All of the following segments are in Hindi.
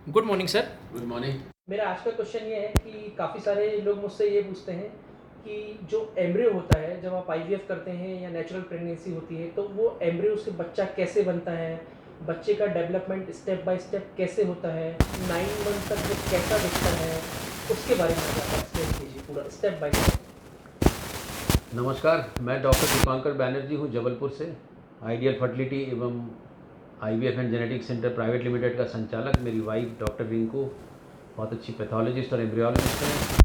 Good morning sir. Good morning. मेरा आज का क्वेश्चन ये है कि काफ़ी सारे लोग मुझसे ये पूछते हैं कि जो एम्ब्रियो होता है जब आप आईवीएफ करते हैं या नेचुरल प्रेगनेंसी होती है तो वो एम्ब्रियो से बच्चा कैसे बनता है, बच्चे का डेवलपमेंट स्टेप बाय स्टेप कैसे होता है, 9 मंथ तक वो कैसा दिखता है, उसके बारे में आप एक्सप्लेन कीजिए पूरा स्टेप बाय स्टेप। नमस्कार, मैं डॉक्टर दीपांकर बैनर्जी हूँ जबलपुर से। आइडियल फर्टिलिटी एवं IVF and genetics centre private limited का संचालक। मेरी वाइफ डॉक्टर रिंकू बहुत अच्छी पैथोलॉजिस्ट और एम्ब्रियोलॉजिस्ट हैं।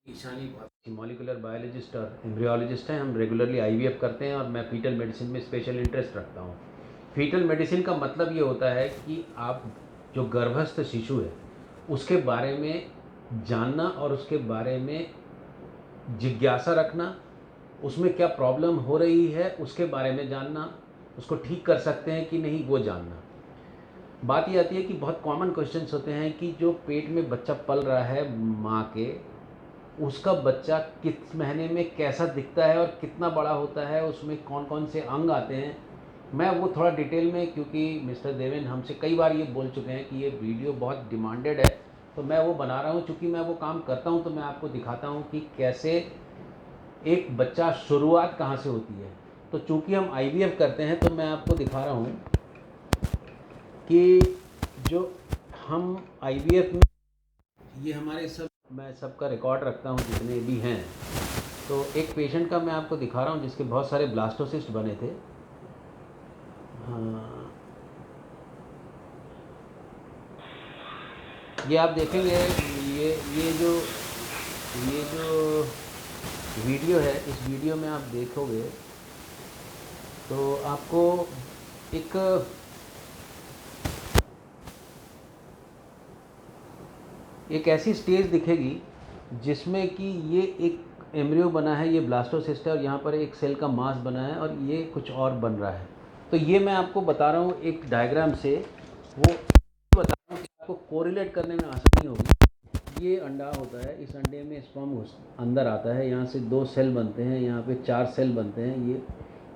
ईशानी बहुत अच्छी मॉलिकुलर बायोलॉजिस्ट और एम्ब्रियोलॉजिस्ट हैं। हम रेगुलरली आईवीएफ करते हैं और मैं फीटल मेडिसिन में स्पेशल इंटरेस्ट रखता हूँ। फीटल मेडिसिन का मतलब ये होता है कि आप जो गर्भस्थ शिशु है उसके बारे में जानना और उसके बारे में जिज्ञासा रखना, उसमें क्या प्रॉब्लम हो रही है उसके बारे में जानना, उसको ठीक कर सकते हैं कि नहीं वो जानना। बात ये आती है कि बहुत कॉमन क्वेश्चंस होते हैं कि जो पेट में बच्चा पल रहा है माँ के, उसका बच्चा किस महीने में कैसा दिखता है और कितना बड़ा होता है, उसमें कौन कौन से अंग आते हैं। मैं वो थोड़ा डिटेल में, क्योंकि मिस्टर देवेन हमसे कई बार ये बोल चुके हैं कि ये वीडियो बहुत डिमांडेड है, तो मैं वो बना रहा हूँ। चूँकि मैं वो काम करता हूँ तो मैं आपको दिखाता हूँ कि कैसे एक बच्चा शुरुआत कहाँ से होती है। तो चूंकि हम आईवीएफ करते हैं तो मैं आपको दिखा रहा हूँ कि जो हम आईवीएफ में ये हमारे मैं सबका रिकॉर्ड रखता हूँ जितने भी हैं। तो एक पेशेंट का मैं आपको दिखा रहा हूँ जिसके बहुत सारे ब्लास्टोसिस्ट बने थे। हाँ, ये आप देखेंगे, ये जो वीडियो है, इस वीडियो में आप देखोगे तो आपको एक एक ऐसी स्टेज दिखेगी जिसमें कि ये एक एम्ब्रियो बना है, ये ब्लास्टोसिस्ट है और यहाँ पर एक सेल का मास बना है और ये कुछ और बन रहा है। तो ये मैं आपको बता रहा हूँ एक डायग्राम से, वो बता रहा हूँ कि आपको कोरिलेट करने में आसानी होगी। ये अंडा होता है, इस अंडे में स्पर्म अंदर आता है, यहाँ से 2 सेल बनते हैं, यहाँ पे 4 सेल बनते हैं। ये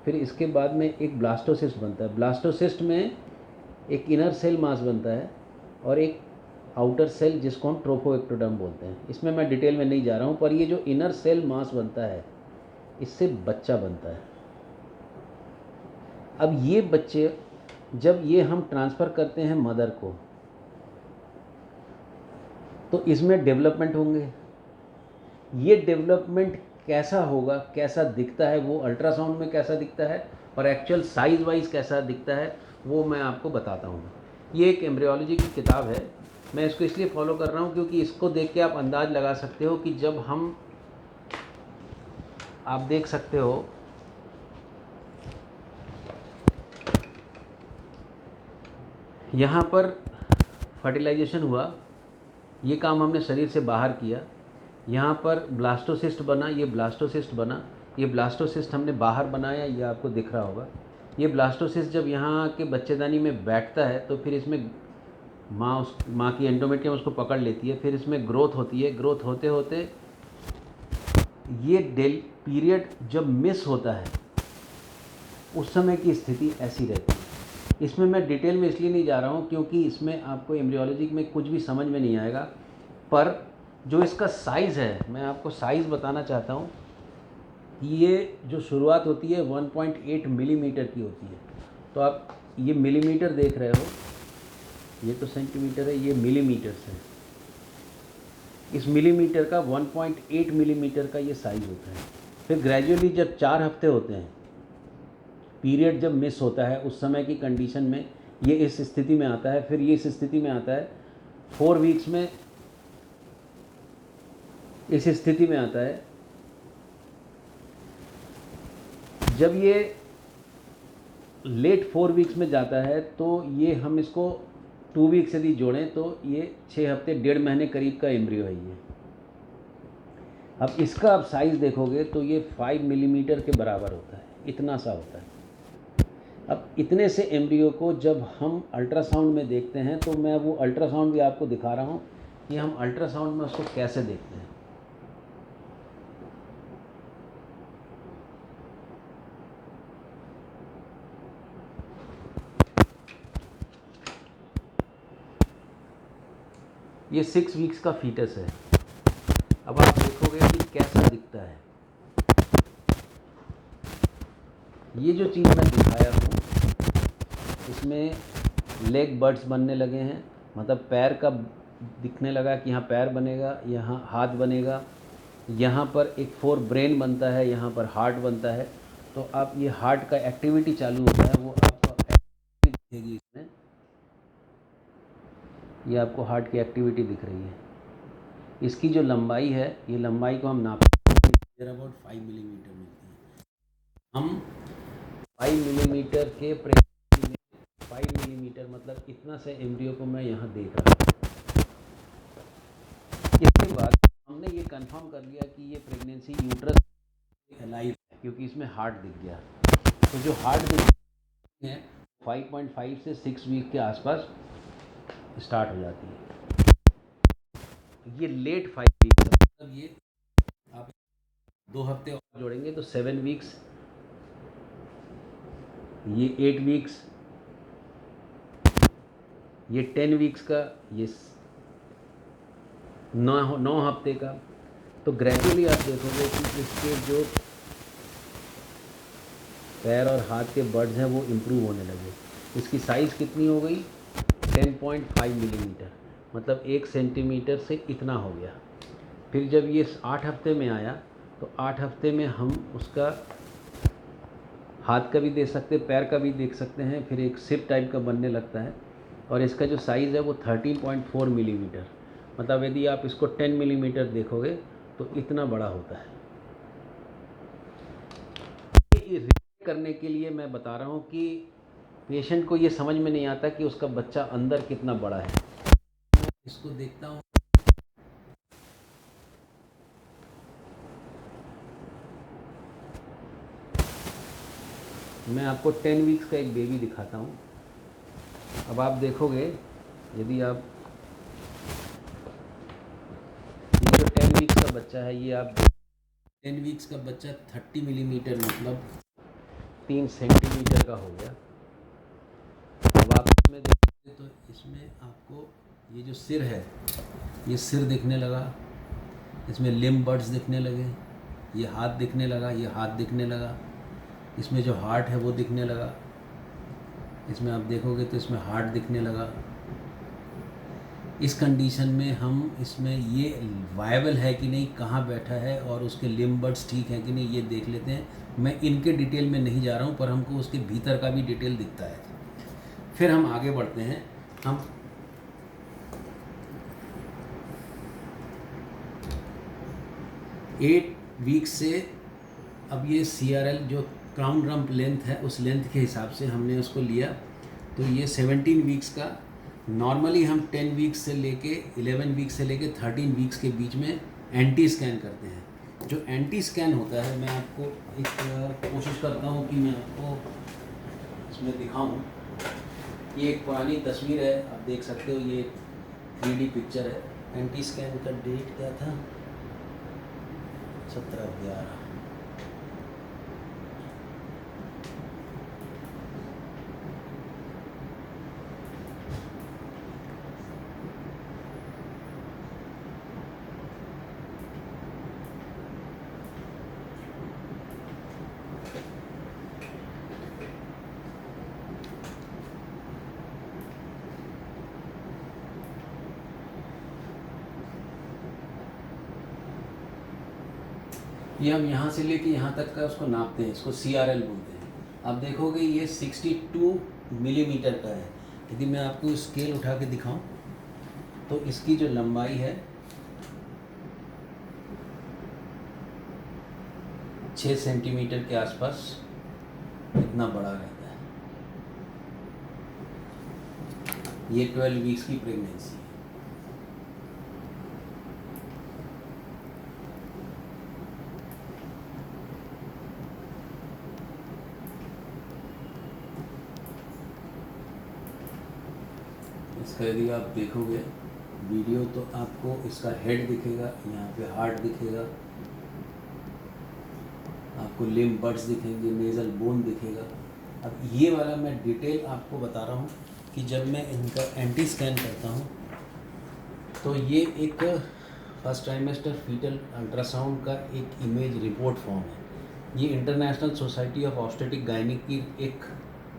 फिर इसके बाद में एक ब्लास्टोसिस्ट बनता है। ब्लास्टोसिस्ट में एक इनर सेल मास बनता है और एक आउटर सेल जिसको हम ट्रोफोएक्टोडर्म बोलते हैं। इसमें मैं डिटेल में नहीं जा रहा हूँ, पर ये जो इनर सेल मास बनता है इससे बच्चा बनता है। अब ये बच्चे जब ये हम ट्रांसफ़र करते हैं मदर को, तो इसमें डेवलपमेंट होंगे। ये डेवलपमेंट कैसा होगा, कैसा दिखता है, वो अल्ट्रासाउंड में कैसा दिखता है और एक्चुअल साइज़ वाइज कैसा दिखता है, वो मैं आपको बताता हूँ। ये एक एम्ब्रियोलॉजी की किताब है। मैं इसको इसलिए फॉलो कर रहा हूँ क्योंकि इसको देख के आप अंदाज़ लगा सकते हो कि जब हम, आप देख सकते हो यहाँ पर फर्टिलाइजेशन हुआ, ये काम हमने शरीर से बाहर किया। यहाँ पर ब्लास्टोसिस्ट बना, ये ब्लास्टोसिस्ट बना, ये ब्लास्टोसिस्ट हमने बाहर बनाया, ये आपको दिख रहा होगा। ये ब्लास्टोसिस्ट जब यहाँ के बच्चेदानी में बैठता है तो फिर इसमें माँ की एंडोमेट्रियम उसको पकड़ लेती है, फिर इसमें ग्रोथ होती है। ग्रोथ होते होते ये पीरियड जब मिस होता है उस समय की स्थिति ऐसी रहती है। इसमें मैं डिटेल में इसलिए नहीं जा रहा हूँ क्योंकि इसमें आपको एम्ब्रियोलॉजी में कुछ भी समझ में नहीं आएगा, पर जो इसका साइज़ है मैं आपको साइज़ बताना चाहता हूँ कि ये जो शुरुआत होती है 1.8 मिलीमीटर की होती है। तो आप ये मिलीमीटर देख रहे हो, ये तो सेंटीमीटर है, ये मिलीमीटर है। इस मिलीमीटर का 1.8 मिलीमीटर का ये साइज़ होता है। फिर ग्रेजुअली जब 4 हफ्ते होते हैं, पीरियड जब मिस होता है उस समय की कंडीशन में ये इस स्थिति में आता है। फिर ये इस स्थिति में आता है 4 वीक्स में, इस स्थिति में आता है। जब ये लेट 4 वीक्स में जाता है तो ये हम इसको 2 वीक्स यदि जोड़ें तो ये 6 हफ्ते 1.5 महीने करीब का एम्ब्रियो है ये। अब इसका आप साइज़ देखोगे तो ये 5 मिलीमीटर के बराबर होता है, इतना सा होता है। अब इतने से एम्ब्रियो को जब हम अल्ट्रासाउंड में देखते हैं तो मैं वो अल्ट्रासाउंड भी आपको दिखा रहा हूँ कि हम अल्ट्रासाउंड में उसको कैसे देखते हैं। ये 6 वीक्स का फीटस है। अब आप देखोगे कि कैसा दिखता है। ये जो चीज़ मैं दिखाया हूँ, इसमें लेग बड्स बनने लगे हैं, मतलब पैर का दिखने लगा कि यहाँ पैर बनेगा, यहाँ हाथ बनेगा, यहाँ पर एक फोर ब्रेन बनता है, यहाँ पर हार्ट बनता है। तो आप ये हार्ट का एक्टिविटी चालू होता है, वो आपको एक्टिविटी दिखेगी इसमें। ये आपको हार्ट की एक्टिविटी दिख रही है। इसकी जो लंबाई है, ये लंबाई को हम नापते हैं, अबाउट 5 मिलीमीटर मिलती है। हम 5 मिलीमीटर के प्रेगनेंसी में 5 मिलीमीटर मतलब इतना से एम्ब्रियो को मैं यहाँ देख रहा हूँ। इसके बाद हमने ये कंफर्म कर लिया कि ये प्रेगनेंसी यूट्रस अलाइव है, क्योंकि इसमें हार्ट दिख गया। तो जो हार्ट दिख है 5.5 से 6 वीक के आसपास स्टार्ट हो जाती है। ये लेट 5 वीक मतलब ये आप 2 हफ्ते और जोड़ेंगे तो 7 वीक्स, ये 8 वीक्स, ये 10 वीक्स का, ये 9 हफ्ते का। तो ग्रेजुअली आप देखोगे कि इसके जो पैर और हाथ के बड्स हैं वो इम्प्रूव होने लगे। इसकी साइज़ कितनी हो गई? 10.5 मिलीमीटर, मतलब 1 सेंटीमीटर से इतना हो गया। फिर जब ये 8 हफ्ते में आया तो 8 हफ्ते में हम उसका हाथ का भी देख सकते हैं, पैर का भी देख सकते हैं, फिर एक सिप टाइप का बनने लगता है। और इसका जो साइज़ है वो 13.4 मिलीमीटर, मतलब यदि आप इसको 10 मिलीमीटर देखोगे तो इतना बड़ा होता है। ये करने के लिए मैं बता रहा हूँ कि पेशेंट को ये समझ में नहीं आता कि उसका बच्चा अंदर कितना बड़ा है। इसको देखता हूँ, मैं आपको 10 वीक्स का एक बेबी दिखाता हूँ। अब आप देखोगे, यदि आप ये जो 10 वीक्स का बच्चा है, ये आप 10 वीक्स का बच्चा 30 मिलीमीटर मतलब 3 सेंटीमीटर का हो गया। अब आप इसमें देखोगे तो इसमें आपको ये जो सिर है, ये सिर दिखने लगा, इसमें लिम्ब बड्स दिखने लगे, ये हाथ दिखने लगा, ये हाथ दिखने लगा, इसमें जो हार्ट है वो दिखने लगा। इसमें आप देखोगे तो इसमें हार्ट दिखने लगा। इस कंडीशन में हम इसमें ये वायबल है कि नहीं, कहाँ बैठा है और उसके लिम्ब बड्स ठीक है कि नहीं, ये देख लेते हैं। मैं इनके डिटेल में नहीं जा रहा हूँ, पर हमको उसके भीतर का भी डिटेल दिखता है। फिर हम आगे बढ़ते हैं। हम 8 वीक से अब ये CRL जो क्राउन रम्प लेंथ है, उस लेंथ के हिसाब से हमने उसको लिया। तो ये 17 वीक्स का, नॉर्मली हम 10 वीक्स से लेके 11 वीक्स से लेके 13 वीक्स के बीच में एंटी स्कैन करते हैं। जो एंटी स्कैन होता है, मैं आपको एक कोशिश करता हूँ कि मैं आपको इसमें दिखाऊँ। ये एक पुरानी तस्वीर है, आप देख सकते हो, ये 3D पिक्चर है। एंटी स्कैन का डेट क्या था? 17/11। ये हम यहाँ से लेके यहाँ तक का उसको नापते हैं, इसको CRL बोलते हैं। आप देखोगे ये 62 मिलीमीटर का है। यदि मैं आपको स्केल उठा के दिखाऊं तो इसकी जो लंबाई है 6 सेंटीमीटर के आसपास इतना बड़ा रहता है। ये 12 वीक्स की प्रेगनेंसी। इसका यदि आप देखोगे वीडियो तो आपको इसका हेड दिखेगा, यहाँ पे हार्ट दिखेगा, आपको लिम्ब बड्स दिखेंगे, नेज़ल बोन दिखेगा। अब ये वाला मैं डिटेल आपको बता रहा हूँ कि जब मैं इनका एंटी स्कैन करता हूँ तो ये एक फर्स्ट ट्राइमेस्टर फीटल अल्ट्रासाउंड का एक इमेज रिपोर्ट फॉर्म है। ये international society of obstetric gynae की एक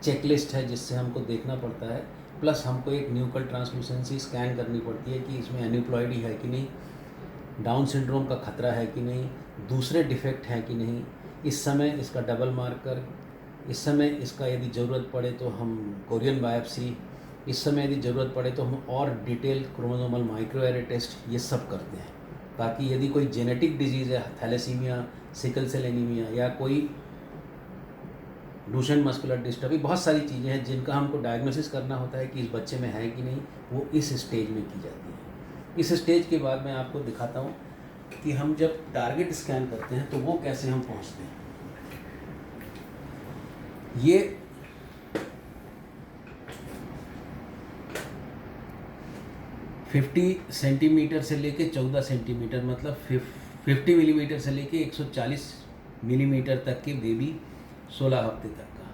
चेकलिस्ट है जिससे हमको देखना पड़ता है, प्लस हमको एक न्यूकल ट्रांसलूसेंसी स्कैन करनी पड़ती है कि इसमें एन्यूप्लॉइडी है कि नहीं, डाउन सिंड्रोम का खतरा है कि नहीं, दूसरे डिफेक्ट हैं कि नहीं, इस समय इसका डबल मार्कर, इस समय इसका यदि ज़रूरत पड़े तो हम कोरियन बायोप्सी, इस समय यदि ज़रूरत पड़े तो हम और डिटेल क्रोमोसोमल माइक्रोएरे टेस्ट, ये सब करते हैं ताकि यदि कोई जेनेटिक डिजीज़ है, थैलेसीमिया, सिकल सेल एनीमिया या कोई डूशेन मस्कुलर डिस्ट्रॉफी, बहुत सारी चीज़ें हैं जिनका हमको डायग्नोसिस करना होता है कि इस बच्चे में है कि नहीं, वो इस स्टेज में की जाती है। इस स्टेज के बाद मैं आपको दिखाता हूँ कि हम जब टारगेट स्कैन करते हैं तो वो कैसे हम पहुँचते हैं। ये फिफ्टी सेंटीमीटर से लेके 14 सेंटीमीटर, मतलब 50 मिलीमीटर से लेके 140 मिलीमीटर तक के बेबी 16 हफ्ते तक का।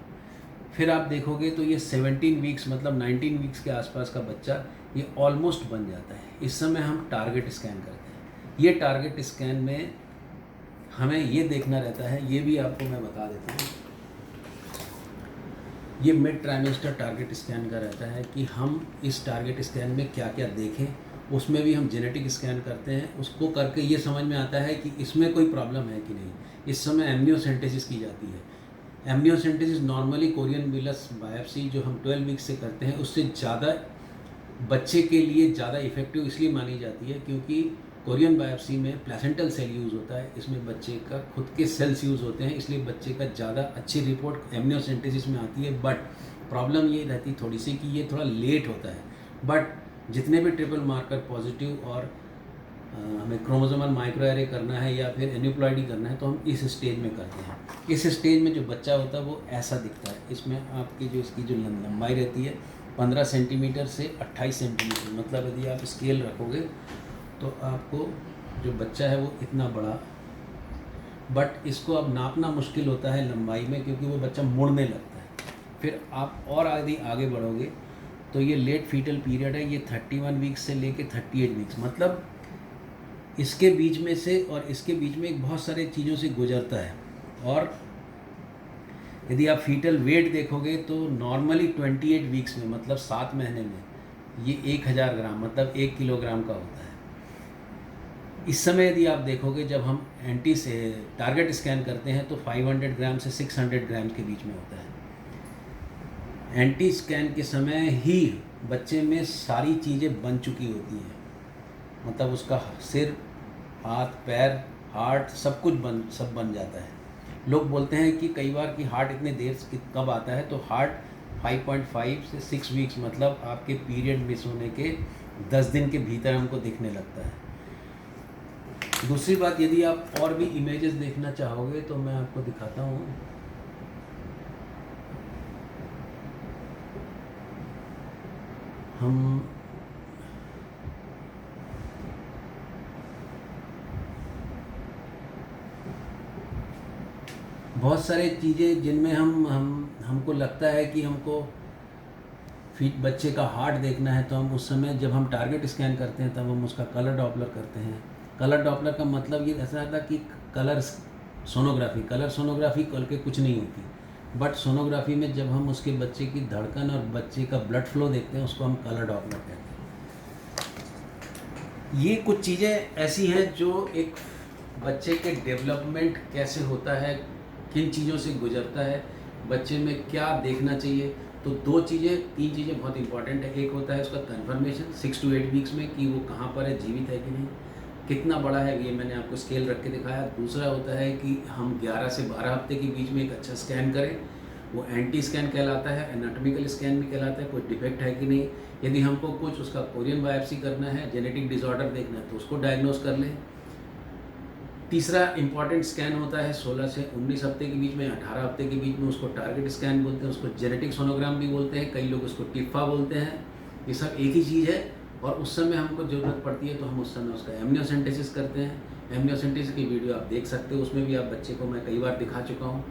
फिर आप देखोगे तो ये 17 वीक्स मतलब 19 वीक्स के आसपास का बच्चा ये ऑलमोस्ट बन जाता है। इस समय हम टारगेट स्कैन करते हैं। ये टारगेट स्कैन में हमें ये देखना रहता है, ये भी आपको मैं बता देता हूँ। ये मिड ट्राइमेस्टर टारगेट स्कैन का रहता है कि हम इस टारगेट स्कैन में क्या क्या देखें। उसमें भी हम जेनेटिक स्कैन करते हैं, उसको करके ये समझ में आता है कि इसमें कोई प्रॉब्लम है कि नहीं। इस समय एमनियोसेंटेसिस की जाती है। एमनियोसेंटेसिस नॉर्मली कोरियन बिलस बायोप्सी जो हम 12 वीक्स से करते हैं उससे ज़्यादा बच्चे के लिए ज़्यादा इफ़ेक्टिव इसलिए मानी जाती है क्योंकि कोरियन बायोप्सी में प्लेसेंटल सेल यूज़ होता है, इसमें बच्चे का खुद के सेल्स यूज़ होते हैं, इसलिए बच्चे का ज़्यादा अच्छी रिपोर्ट एमनियोसेंटेसिस में आती है। बट प्रॉब्लम ये रहती थोड़ी सी कि ये थोड़ा लेट होता है। बट जितने भी ट्रिपल मार्कर पॉजिटिव और हमें क्रोमोसोमल माइक्रोएरे करना है या फिर एन्यूप्लॉइडी करना है तो हम इस स्टेज में करते हैं। इस स्टेज में जो बच्चा होता है वो ऐसा दिखता है। इसमें आपकी जो इसकी जो लंबाई रहती है 15 सेंटीमीटर से 28 सेंटीमीटर, मतलब यदि आप स्केल रखोगे तो आपको जो बच्चा है वो इतना बड़ा, बट इसको अब नापना मुश्किल होता है लंबाई में क्योंकि वो बच्चा मुड़ने लगता है। फिर आप और यदि आगे बढ़ोगे तो ये लेट फीटल पीरियड है, ये 31 वीक्स से लेके 38 वीक्स, मतलब इसके बीच में से और इसके बीच में एक बहुत सारे चीज़ों से गुजरता है। और यदि आप फीटल वेट देखोगे तो नॉर्मली 28 वीक्स में मतलब 7 महीने में ये 1000 ग्राम मतलब 1 किलोग्राम का होता है। इस समय यदि आप देखोगे जब हम एंटी से टारगेट स्कैन करते हैं तो 500 ग्राम से 600 ग्राम के बीच में होता है। एंटी स्कैन के समय ही बच्चे में सारी चीज़ें बन चुकी होती हैं, मतलब उसका सिर, हाथ, पैर, हार्ट सब कुछ सब बन जाता है। लोग बोलते हैं कि कई बार कि हार्ट इतने देर से कब आता है, तो हार्ट 5.5 से 6 वीक्स मतलब आपके पीरियड मिस होने के 10 दिन के भीतर हमको दिखने लगता है। दूसरी बात, यदि आप और भी इमेजेस देखना चाहोगे तो मैं आपको दिखाता हूँ। हम बहुत सारे चीज़ें जिनमें हमको लगता है कि हमको बच्चे का हार्ट देखना है तो हम उस समय जब हम टारगेट स्कैन करते हैं तब हम उसका कलर डॉपलर करते हैं। कलर डॉपलर का मतलब ये ऐसा था कि कलर सोनोग्राफी करके कुछ नहीं होती, बट सोनोग्राफी में जब हम उसके बच्चे की धड़कन और बच्चे का ब्लड फ्लो देखते हैं उसको हम कलर डॉपलर कहते हैं। ये कुछ चीज़ें ऐसी हैं जो एक बच्चे के डेवलपमेंट कैसे होता है, किन चीज़ों से गुजरता है, बच्चे में क्या देखना चाहिए। तो 3 चीज़ें बहुत इंपॉर्टेंट है। एक होता है उसका कन्फर्मेशन 6 to 8 वीक्स में कि वो कहाँ पर है, जीवित है कि नहीं, कितना बड़ा है, ये मैंने आपको स्केल रख के दिखाया। दूसरा होता है कि हम 11 से 12 हफ्ते के बीच में एक अच्छा स्कैन करें, वो एंटी स्कैन कहलाता है, एनाटॉमिकल स्कैन भी कहलाता है, कोई डिफेक्ट है कि नहीं। यदि हमको कुछ उसका कोरियन बायोप्सी करना है, जेनेटिक डिसऑर्डर देखना है तो उसको डायग्नोस कर लें। तीसरा इंपॉर्टेंट स्कैन होता है 16 से 19 हफ्ते के बीच में, 18 हफ्ते के बीच में, उसको टारगेट स्कैन बोलते हैं, उसको जेनेटिक सोनोग्राम भी बोलते हैं, कई लोग उसको टिफ़ा बोलते हैं। ये सब एक ही चीज़ है और उस समय हमको ज़रूरत पड़ती है तो हम उस समय उसका एमनियोसेंटेसिस करते हैं। एमनियोसेंटेसिस की वीडियो आप देख सकते हो, उसमें भी आप बच्चे को मैं कई बार दिखा चुका हूँ।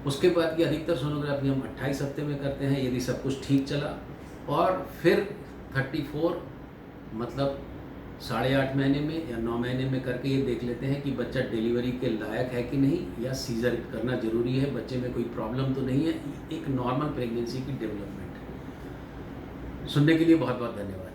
उसके बाद की अधिकतर सोनोग्राफी हम 28 हफ्ते में करते हैं यदि सब कुछ ठीक चला, और फिर 34 मतलब 8.5 महीने में या 9 महीने में करके ये देख लेते हैं कि बच्चा डिलीवरी के लायक है कि नहीं, या सीज़र करना ज़रूरी है, बच्चे में कोई प्रॉब्लम तो नहीं है, एक नॉर्मल प्रेगनेंसी की डेवलपमेंट है। सुनने के लिए बहुत बहुत धन्यवाद।